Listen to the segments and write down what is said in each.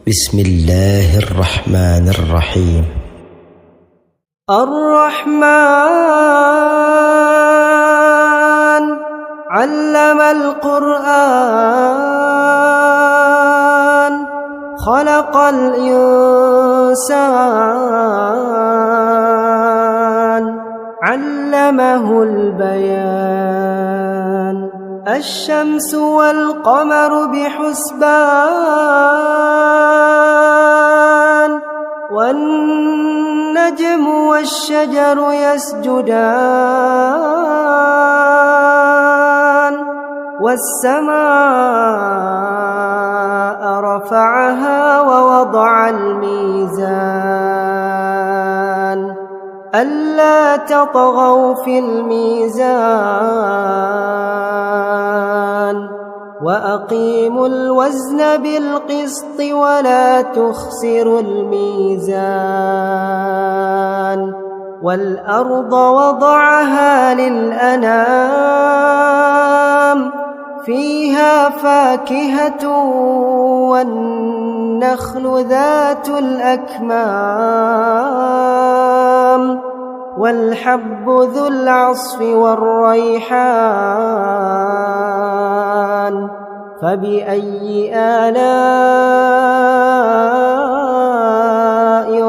بسم الله الرحمن الرحيم. الرحمن علم القرآن خلق الإنسان علمه البيان الشمس والقمر بحسبان والنجم والشجر يسجدان والسماء رفعها ووضع الميزان ألا تطغوا في الميزان وأقيموا الوزن بالقسط ولا تخسروا الميزان والأرض وضعها للأنام فيها فاكهة والنخل ذات الأكمام والحب ذو العصف والريحان فبأي آلاء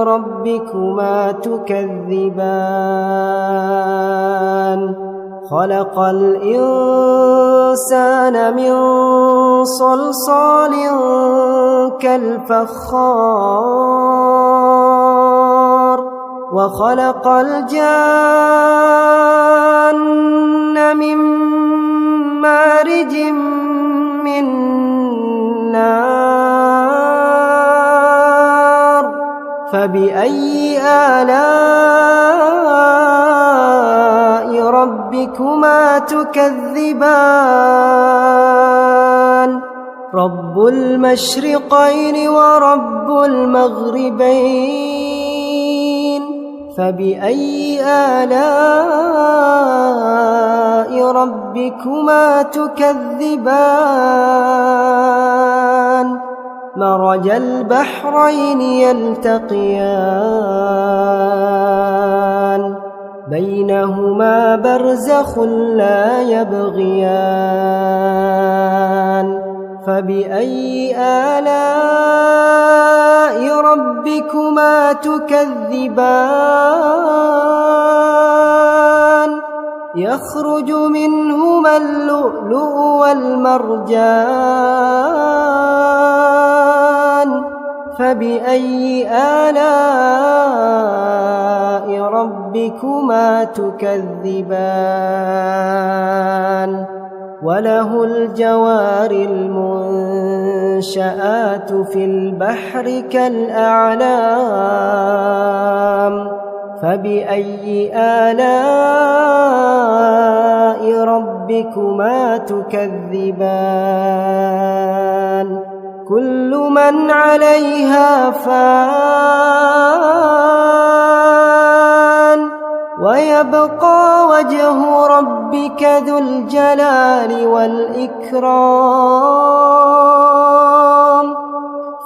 ربكما تكذبان خلق الإنسان من صلصال كالفخار وخلق الجان من مارج من نار فبأي آلاء ربكما تكذبان رب المشرقين ورب المغربين فبأي آلاء ربكما تكذبان مرج البحرين يلتقيان بينهما برزخ لا يبغيان فبأي آلاء ربكما تكذبان يخرج منهما اللؤلؤ والمرجان فبأي آلاء ربكما تكذبان وله الجوار المنشآت في البحر كالأعلام فبأي آلاء ربكما تكذبان كل من عليها فان ويبقى وجه ربك ذو الجلال والإكرام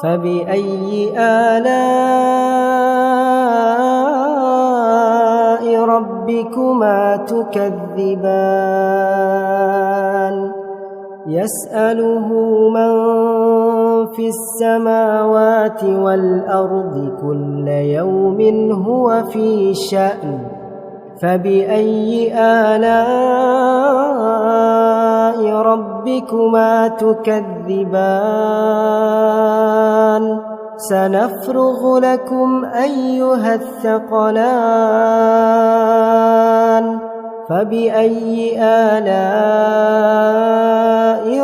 فبأي آلاء ربكما تكذبان يسأله من في السماوات والأرض كل يوم هو في شأن فبأي آلاء ربكما تكذبان سنفرغ لكم أيها الثقلان فبأي آلاء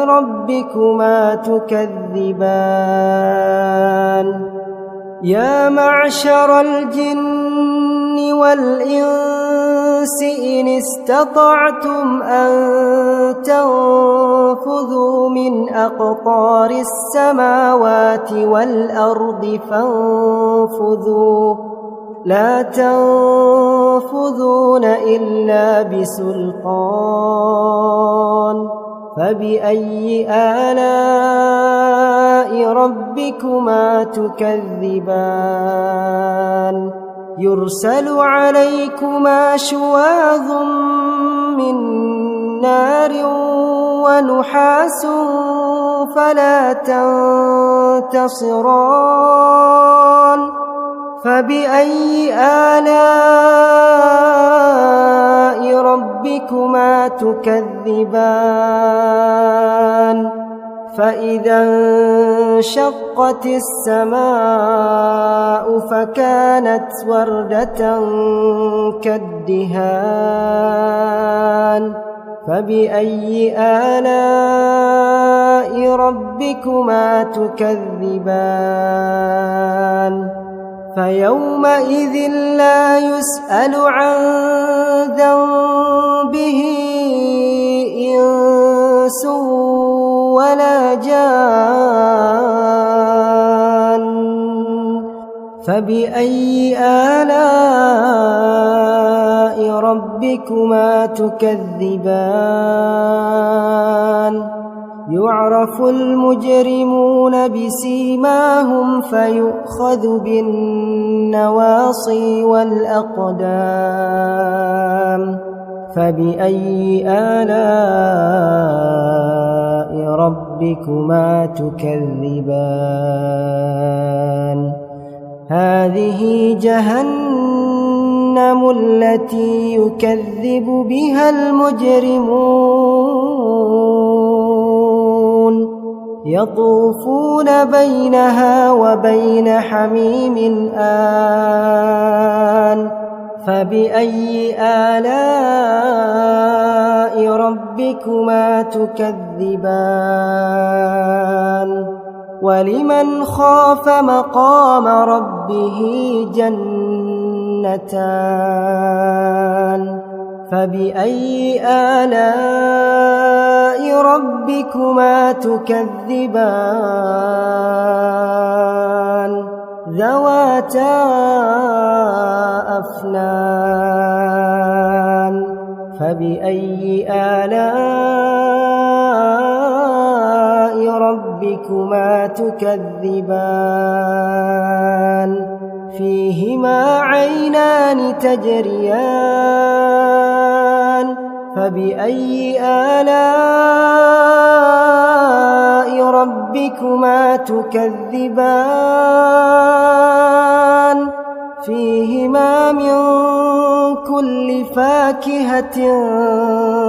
ربكما تكذبان يا معشر الجن والإنس إن استطعتم أن تنفذوا من أقطار السماوات والأرض فانفذوا لا تنفذون إلا بسلطان فبأي آلاء ربكما تكذبان يرسل عليكما شواظ من نار ونحاس فلا تنتصران فبأي آلاء ربكما تكذبان فإذا انشقت السماء فكانت وردة كالدهان فبأي آلاء ربكما تكذبان فيومئذ لا يسأل عن ذنبه إنس ولا جان فبأي آلاء ربكما تكذبان يعرف المجرمون بسيماهم فيؤخذ بالنواصي والأقدام فبأي آلاء ربكما تكذبان هذه جهنم التي يكذب بها المجرمون يطوفون بينها وبين حميم آن فبأي آلاء ربكما تكذبان ولمن خاف مقام ربه جنتان فبأي آلاء ربكما تكذبان ذواتا أفنان فبأي آلاء ربكما تكذبان فيهما عينان تجريان فبأي آلاء ربكما تكذبان فيهما من كل فاكهة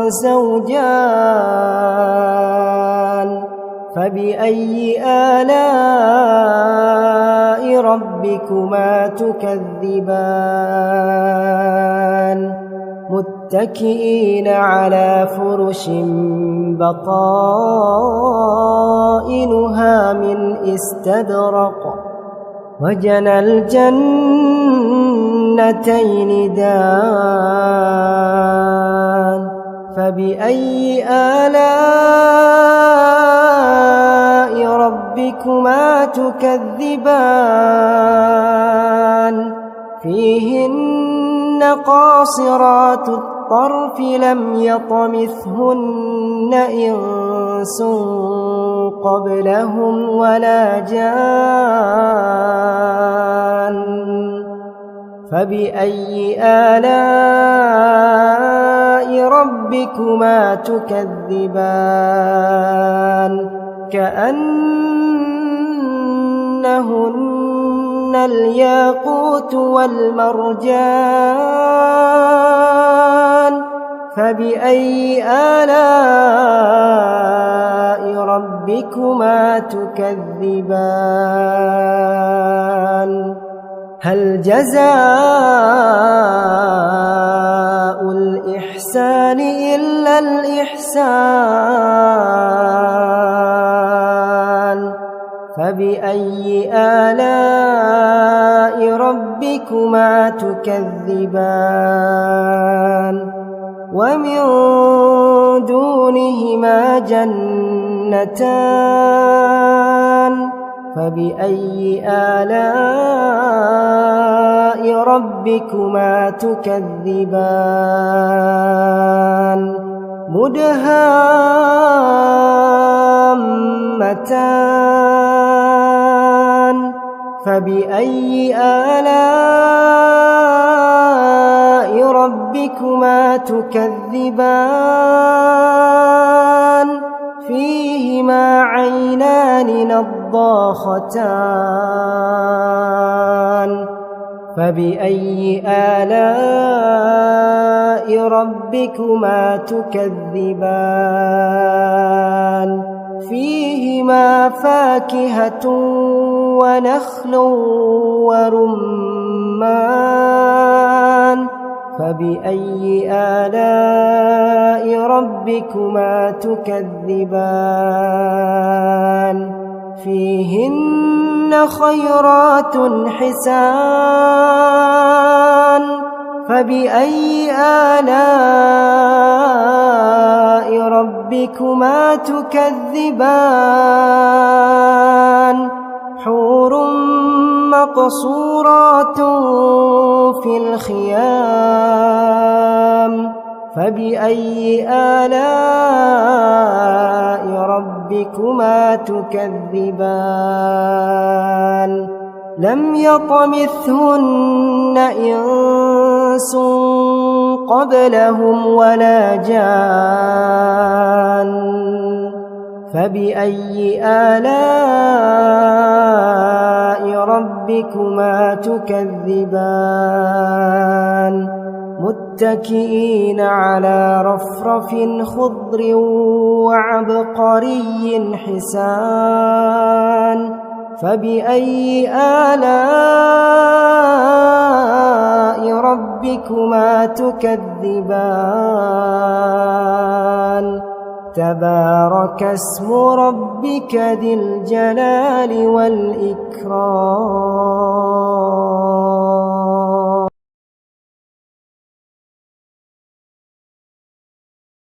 زوجان فبأي آلاء ربكما تكذبان متكئين على فرش بطائنها من استبرق وجنى الجنتين دان فبأي آلاء ربكما تكذبان فيهن قاصرات الطرف لم يطمثهن إنس قبلهم ولا جان فبأي آلاء ربكما تكذبان كأنهن الياقوت والمرجان فبأي آلاء ربكما تكذبان هل جزاء الإحسان إلا الإحسان فبأي آلاء ربكما تكذبان ومن دونهما جنتان فبأي آلاء ربكما تكذبان مدهامتان فبأي آلاء ربكما تكذبان فيهما عينان نضاختان فبأي آلاء ربكما تكذبان فيهما فاكهة ونخل ورمان فبأي آلاء ربكما تكذبان فيهن خيرات حسان فبأي آلاء ربكما تكذبان حور مقصورات في الخيام فبأي آلاء ربكما تكذبان لم يطمثهن إنس قبلهم ولا جان فبأي آلاء ربكما تكذبان متكئين على رفرف خضر وعبقري حسان فبأي آلاء ربكما تكذبان تبارك اسم ربك ذي الجلال والإكرام